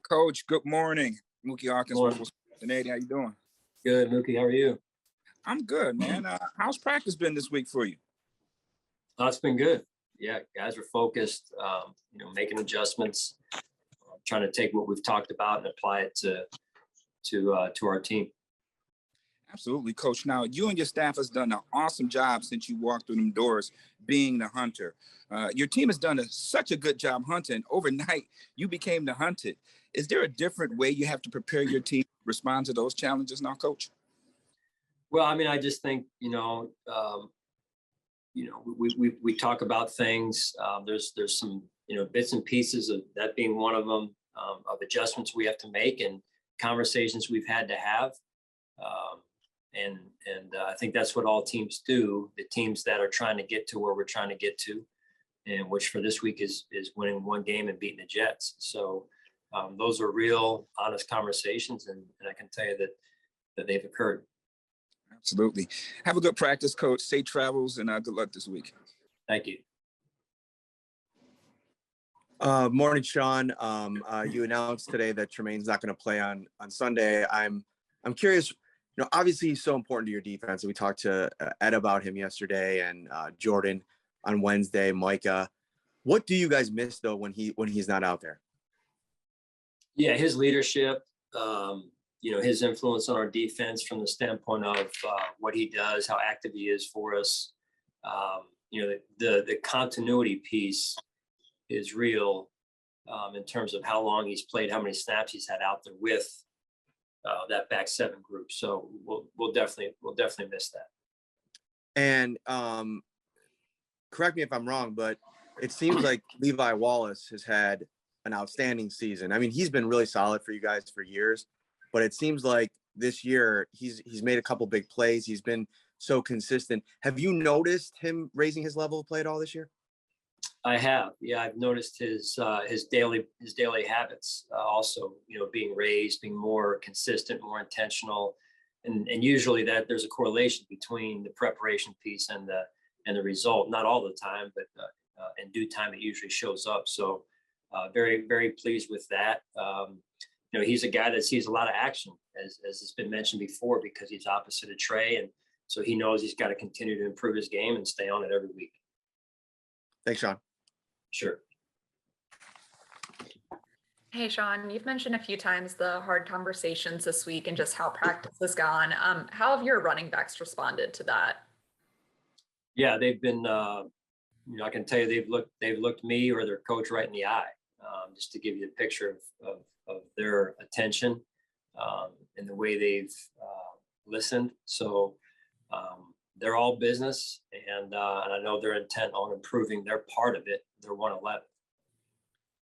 Coach, good morning. Mookie Hawkins, Morning. Westwood Cincinnati. How you doing? Good, Mookie. How are you? I'm good, man. How's practice been this week for you? It's been good. Yeah, guys are focused. Making adjustments, trying to take what we've talked about and apply it to our team. Absolutely, Coach. Now, you and your staff has done an awesome job since you walked through them doors being the hunter. Your team has done such a good job hunting. Overnight, you became the hunted. Is there a different way you have to prepare your team to respond to those challenges now, Coach? Well, I mean, I just think, we talk about things. There's some, bits and pieces of that being one of them, of adjustments we have to make and conversations we've had to have. I think that's what all teams do. The teams that are trying to get to where we're trying to get to, and which for this week is winning one game and beating the Jets. So those are real, honest conversations, and I can tell you that they've occurred. Absolutely. Have a good practice, Coach. Safe travels, and good luck this week. Thank you. Morning, Sean. You announced today that Tremaine's not going to play on Sunday. I'm curious. Obviously he's so important to your defense. We talked to Ed about him yesterday, and Jordan on Wednesday, Micah. What do you guys miss though when he's not out there? Yeah, his leadership. His influence on our defense from the standpoint of what he does, how active he is for us. The continuity piece is real in terms of how long he's played, how many snaps he's had out there with that back seven group. So we'll definitely miss that. And correct me if I'm wrong, but it seems like Levi Wallace has had an outstanding season. I mean, he's been really solid for you guys for years, but it seems like this year he's made a couple big plays. He's been so consistent. Have you noticed him raising his level of play at all this year? I have. Yeah, I've noticed his daily habits also, being raised, being more consistent, more intentional. And usually that there's a correlation between the preparation piece and the result. Not all the time, but in due time, it usually shows up. So very, very pleased with that. He's a guy that sees a lot of action, as has been mentioned before, because he's opposite of Trey. And so he knows he's got to continue to improve his game and stay on it every week. Thanks, Sean. Sure. Hey, Sean, you've mentioned a few times the hard conversations this week and just how practice has gone. How have your running backs responded to that? Yeah, they've been, I can tell you they've looked me or their coach right in the eye, just to give you a picture of their attention and the way they've listened. So they're all business, and I know they're intent on improving their part of it. They're 111.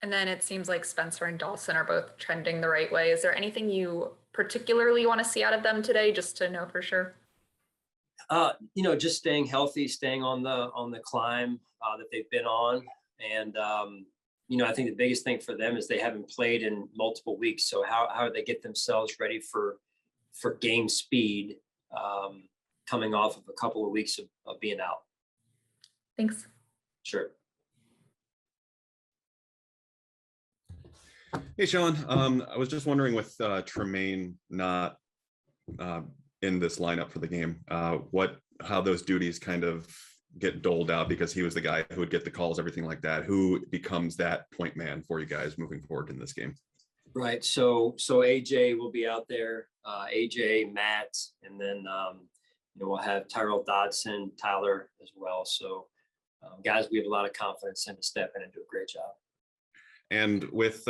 And then it seems like Spencer and Dawson are both trending the right way. Is there anything you particularly want to see out of them today, just to know for sure? Just staying healthy, staying on the climb that they've been on. And, I think the biggest thing for them is they haven't played in multiple weeks. So how do they get themselves ready for game speed coming off of a couple of weeks of being out? Thanks. Sure. Hey, Sean. I was just wondering, with Tremaine not in this lineup for the game, how those duties kind of get doled out, because he was the guy who would get the calls, everything like that. Who becomes that point man for you guys moving forward in this game? Right. So AJ will be out there. AJ, Matt, and then we'll have Tyrell Dodson, Tyler as well. So guys, we have a lot of confidence in to step in and do a great job. And with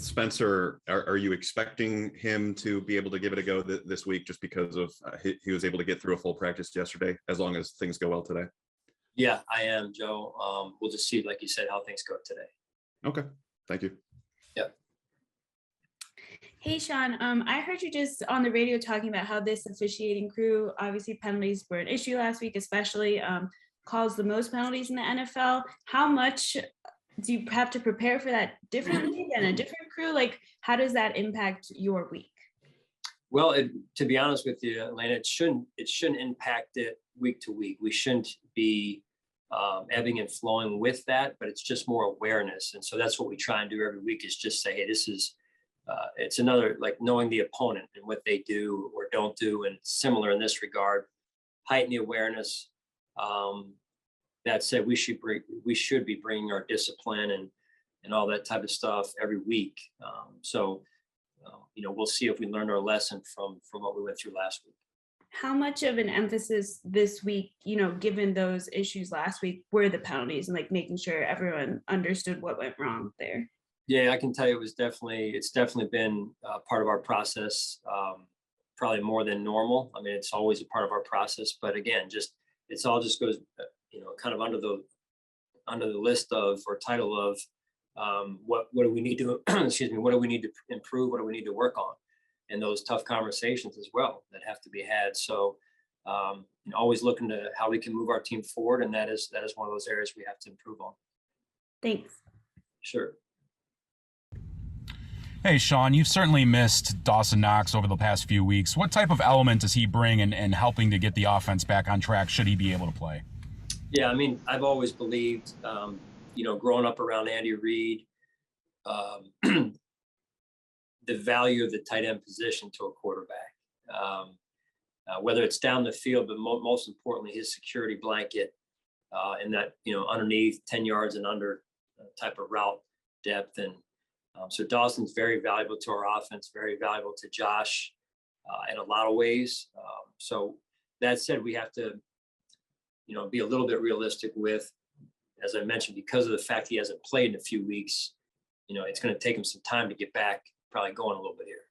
Spencer, are you expecting him to be able to give it a go this week, just because of he was able to get through a full practice yesterday, as long as things go well today? Yeah, I am, Joe. We'll just see, like you said, how things go today. Okay. Thank you. Yep. Hey, Sean, I heard you just on the radio talking about how this officiating crew, obviously penalties were an issue last week, especially calls the most penalties in the NFL. How much do you have to prepare for that differently than a different crew? Like, how does that impact your week? Well, to be honest with you, Elena, it shouldn't impact it week to week. We shouldn't be ebbing and flowing with that, but it's just more awareness. And so that's what we try and do every week, is just say, hey, this is, it's another, like, knowing the opponent and what they do or don't do. And it's similar in this regard, heighten the awareness. That said, we should be bringing our discipline and all that type of stuff every week. We'll see if we learned our lesson from what we went through last week. How much of an emphasis this week, given those issues last week, were the penalties and like making sure everyone understood what went wrong there? Yeah, I can tell you it's definitely been part of our process, probably more than normal. I mean, it's always a part of our process, but again, it's all just goes, kind of under the list of, or title of, what do we need to, excuse me, what do we need to improve? What do we need to work on? And those tough conversations as well that have to be had. So always looking to how we can move our team forward. And that is one of those areas we have to improve on. Thanks. Sure. Hey, Sean, you've certainly missed Dawson Knox over the past few weeks. What type of element does he bring in helping to get the offense back on track, should he be able to play? Yeah, I mean, I've always believed, growing up around Andy Reid, the value of the tight end position to a quarterback, whether it's down the field, but most importantly, his security blanket in that, underneath 10 yards and under type of route depth. And so Dawson's very valuable to our offense, very valuable to Josh in a lot of ways. So that said, we have to, be a little bit realistic with, as I mentioned, because of the fact he hasn't played in a few weeks, it's going to take him some time to get back, probably going a little bit here.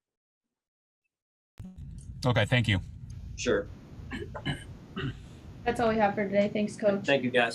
Okay, thank you. Sure. That's all we have for today. Thanks, Coach. Thank you, guys.